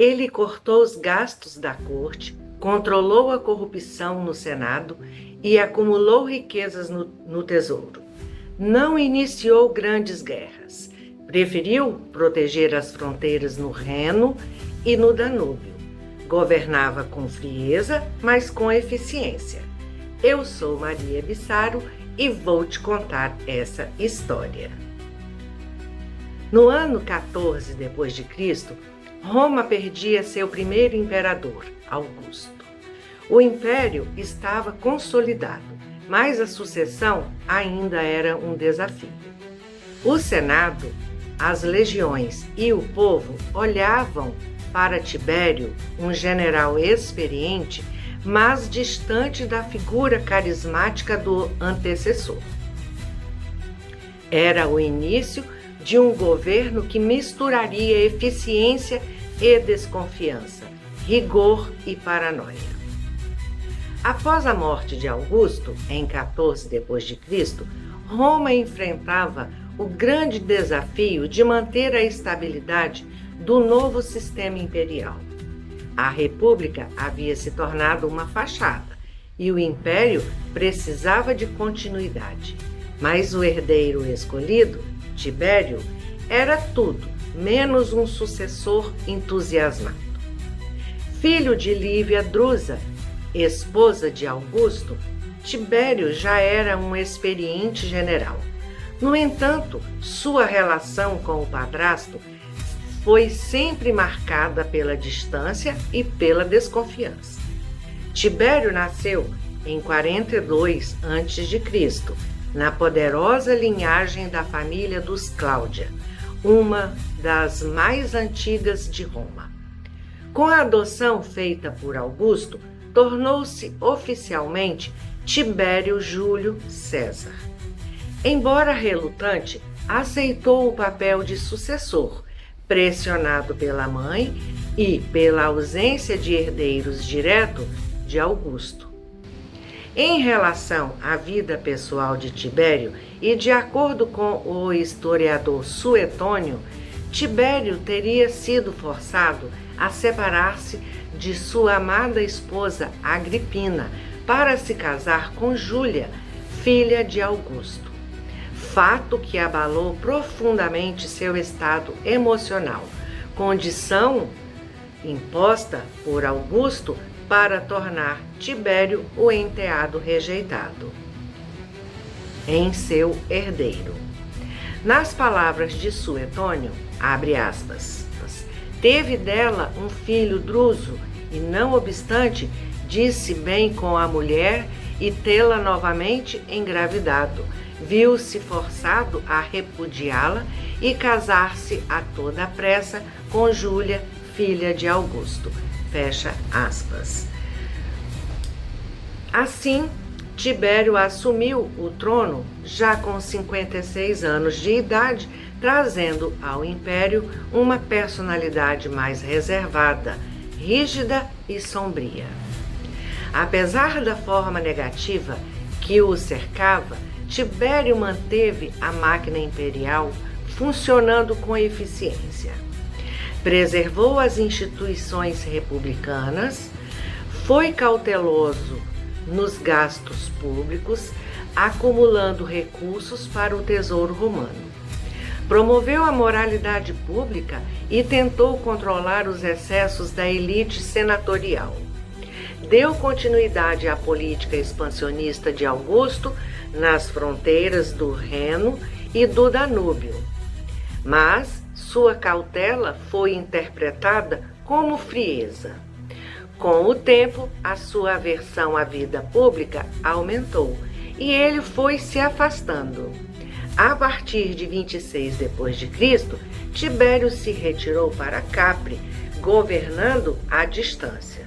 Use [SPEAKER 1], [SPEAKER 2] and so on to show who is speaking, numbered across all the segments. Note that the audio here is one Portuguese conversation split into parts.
[SPEAKER 1] Ele cortou os gastos da corte, controlou a corrupção no Senado e acumulou riquezas no tesouro. Não iniciou grandes guerras. Preferiu proteger as fronteiras no Reno e no Danúbio. Governava com frieza, mas com eficiência. Eu sou Maria Bissaro e vou te contar essa história. No ano 14 depois de Cristo, Roma perdia seu primeiro imperador, Augusto. O império estava consolidado, mas a sucessão ainda era um desafio. O Senado, as legiões e o povo olhavam para Tibério, um general experiente, mas distante da figura carismática do antecessor. Era o início de um governo que misturaria eficiência e desconfiança, rigor e paranoia. Após a morte de Augusto, em 14 depois de Cristo, Roma enfrentava o grande desafio de manter a estabilidade do novo sistema imperial. A República havia se tornado uma fachada e o Império precisava de continuidade. Mas o herdeiro escolhido, Tibério, era tudo menos um sucessor entusiasmado. Filho de Lívia Drusa, esposa de Augusto, Tibério já era um experiente general. No entanto, sua relação com o padrasto foi sempre marcada pela distância e pela desconfiança. Tibério nasceu em 42 a.C., na poderosa linhagem da família dos Cláudia, uma das mais antigas de Roma. Com a adoção feita por Augusto, tornou-se oficialmente Tibério Júlio César. Embora relutante, aceitou o papel de sucessor, pressionado pela mãe e pela ausência de herdeiros direto de Augusto. Em relação à vida pessoal de Tibério e de acordo com o historiador Suetônio, Tibério teria sido forçado a separar-se de sua amada esposa Agripina para se casar com Júlia, filha de Augusto. Fato que abalou profundamente seu estado emocional, condição imposta por Augusto para tornar Tibério o enteado rejeitado em seu herdeiro. Nas palavras de Suetônio, abre aspas, teve dela um filho Druso e, não obstante, disse bem com a mulher e tê-la novamente engravidado. Viu-se forçado a repudiá-la e casar-se a toda pressa com Júlia, filha de Augusto. Fecha aspas. Assim, Tibério assumiu o trono já com 56 anos de idade, trazendo ao império uma personalidade mais reservada, rígida e sombria. Apesar da forma negativa que o cercava, Tibério manteve a máquina imperial funcionando com eficiência. Preservou as instituições republicanas, foi cauteloso nos gastos públicos, acumulando recursos para o tesouro romano. Promoveu a moralidade pública e tentou controlar os excessos da elite senatorial. Deu continuidade à política expansionista de Augusto nas fronteiras do Reno e do Danúbio. Mas sua cautela foi interpretada como frieza. Com o tempo, a sua aversão à vida pública aumentou e ele foi se afastando. A partir de 26 depois de Cristo, Tibério se retirou para Capri, governando à distância.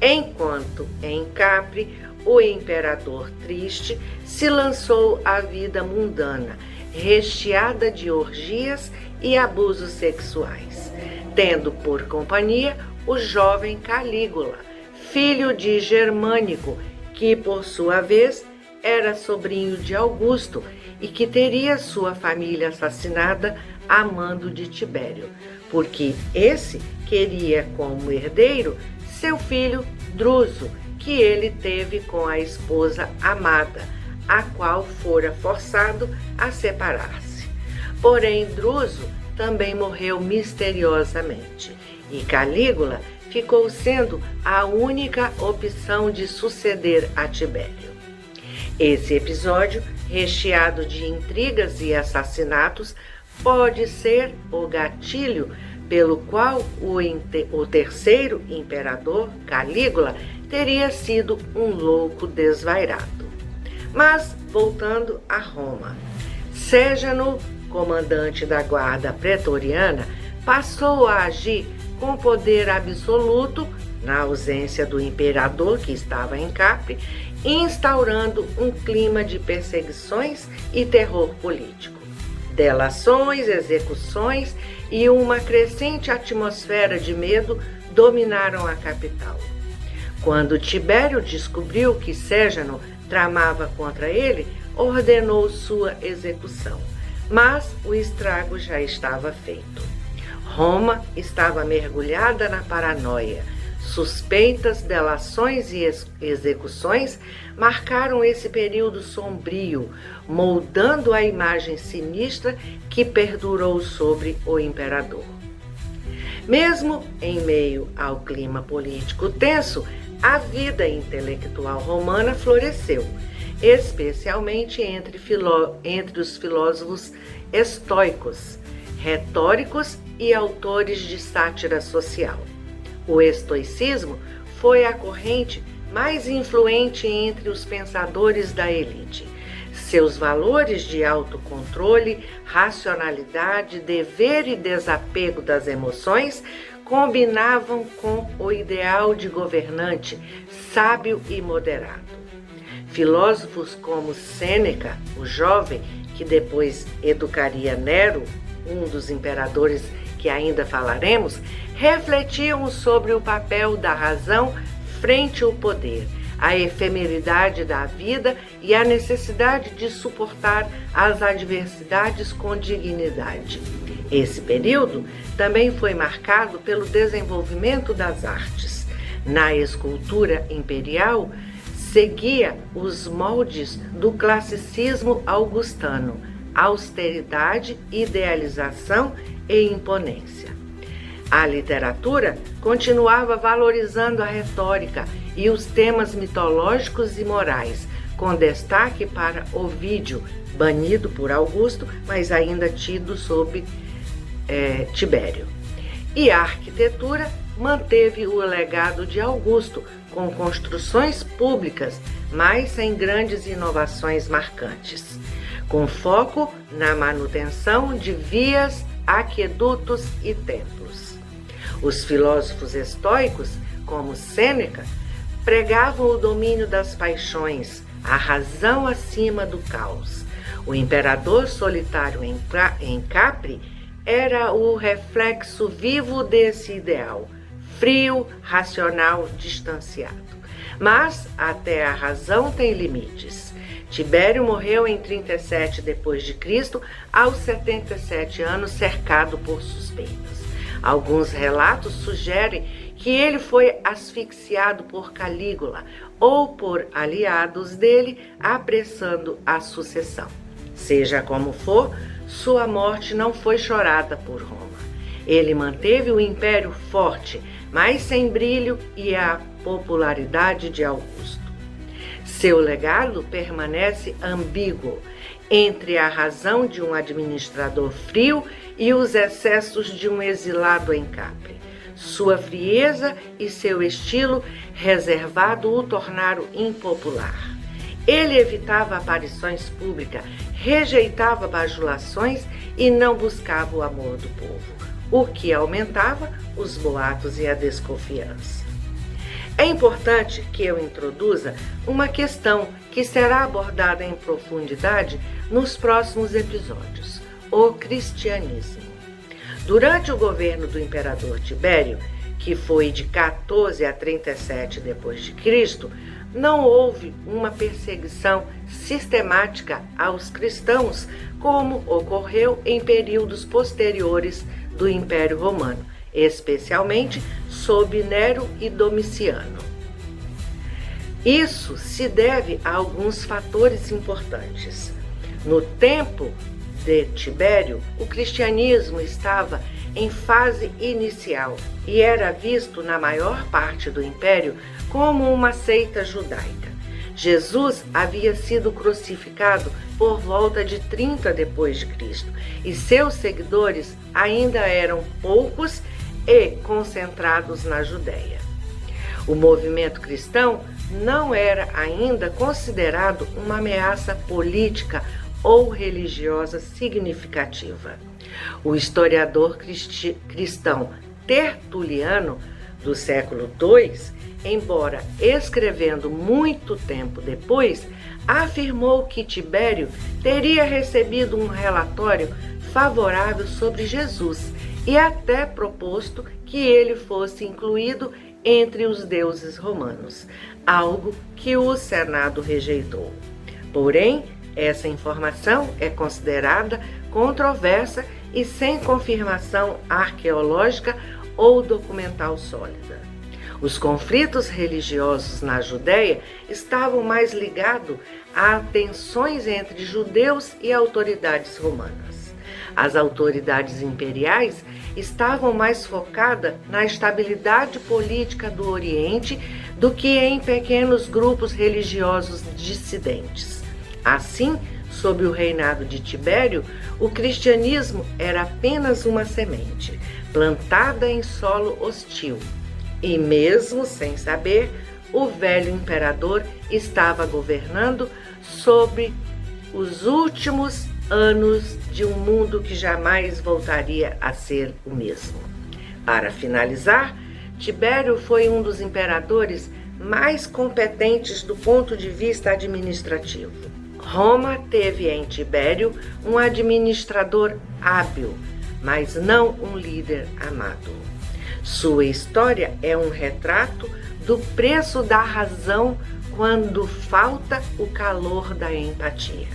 [SPEAKER 1] Enquanto em Capri, o imperador triste se lançou à vida mundana, recheada de orgias e abusos sexuais, tendo por companhia o jovem Calígula, filho de Germânico, que por sua vez era sobrinho de Augusto e que teria sua família assassinada a mando de Tibério. porque esse queria como herdeiro seu filho Druso, que ele teve com a esposa amada, a qual fora forçado a separar-se. Porém, Druso também morreu misteriosamente, e Calígula ficou sendo a única opção de suceder a Tibério. Esse episódio, recheado de intrigas e assassinatos, pode ser o gatilho pelo qual o terceiro imperador, Calígula, teria sido um louco desvairado. Mas, voltando a Roma, Séjano, comandante da guarda pretoriana, passou a agir com poder absoluto, na ausência do imperador que estava em Capri, instaurando um clima de perseguições e terror político. Delações, execuções e uma crescente atmosfera de medo dominaram a capital. Quando Tibério descobriu que Séjano tramava contra ele, ordenou sua execução, mas o estrago já estava feito. Roma estava mergulhada na paranoia. Suspeitas, delações e execuções marcaram esse período sombrio, moldando a imagem sinistra que perdurou sobre o imperador. Mesmo em meio ao clima político tenso, a vida intelectual romana floresceu, especialmente entre os filósofos estoicos, retóricos e autores de sátira social. O estoicismo foi a corrente mais influente entre os pensadores da elite. Seus valores de autocontrole, racionalidade, dever e desapego das emoções combinavam com o ideal de governante sábio e moderado. Filósofos como Sêneca, o jovem, que depois educaria Nero, um dos imperadores que ainda falaremos, refletiam sobre o papel da razão frente ao poder, a efemeridade da vida e a necessidade de suportar as adversidades com dignidade. Esse período também foi marcado pelo desenvolvimento das artes. Na escultura imperial, seguia os moldes do classicismo augustano, austeridade, idealização e imponência. A literatura continuava valorizando a retórica e os temas mitológicos e morais, com destaque para Ovídio, banido por Augusto, mas ainda tido sob Tibério. E a arquitetura manteve o legado de Augusto, com construções públicas, mas sem grandes inovações marcantes, com foco na manutenção de vias, aquedutos e templos. Os filósofos estoicos, como Sêneca, pregavam o domínio das paixões, a razão acima do caos. O imperador solitário em Capri era o reflexo vivo desse ideal, frio, racional, distanciado. Mas até a razão tem limites. Tibério morreu em 37 d.C., aos 77 anos, cercado por suspeitas. Alguns relatos sugerem que ele foi asfixiado por Calígula ou por aliados dele, apressando a sucessão. Seja como for, sua morte não foi chorada por Roma. Ele manteve o império forte, mas sem brilho e a popularidade de Augusto. Seu legado permanece ambíguo entre a razão de um administrador frio e os excessos de um exilado em Capri. Sua frieza e seu estilo reservado o tornaram impopular. Ele evitava aparições públicas, rejeitava bajulações e não buscava o amor do povo, o que aumentava os boatos e a desconfiança. É importante que eu introduza uma questão que será abordada em profundidade nos próximos episódios: o cristianismo. Durante o governo do imperador Tibério, que foi de 14 a 37 d.C., não houve uma perseguição sistemática aos cristãos, como ocorreu em períodos posteriores do Império Romano, especialmente sob Nero e Domiciano. Isso se deve a alguns fatores importantes. No tempo de Tibério, o cristianismo estava em fase inicial e era visto na maior parte do império como uma seita judaica. Jesus havia sido crucificado por volta de 30 depois de Cristo e seus seguidores ainda eram poucos e concentrados na Judéia. O movimento cristão não era ainda considerado uma ameaça política ou religiosa significativa. O historiador cristão Tertuliano, do século II, embora escrevendo muito tempo depois, afirmou que Tibério teria recebido um relatório favorável sobre Jesus e até proposto que ele fosse incluído entre os deuses romanos, algo que o Senado rejeitou. Porém, essa informação é considerada controversa e sem confirmação arqueológica ou documental sólida. Os conflitos religiosos na Judéia estavam mais ligados a tensões entre judeus e autoridades romanas. As autoridades imperiais estavam mais focadas na estabilidade política do Oriente do que em pequenos grupos religiosos dissidentes. Assim, sob o reinado de Tibério, o cristianismo era apenas uma semente, plantada em solo hostil. E mesmo sem saber, o velho imperador estava governando sobre os últimos anos de um mundo que jamais voltaria a ser o mesmo. Para finalizar, Tibério foi um dos imperadores mais competentes do ponto de vista administrativo. Roma teve em Tibério um administrador hábil, mas não um líder amado. Sua história é um retrato do preço da razão quando falta o calor da empatia.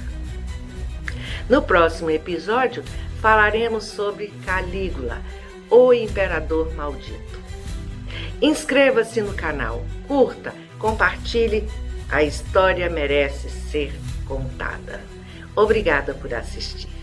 [SPEAKER 1] No próximo episódio, falaremos sobre Calígula, o imperador maldito. Inscreva-se no canal, curta, compartilhe, a história merece ser contada. Obrigada por assistir.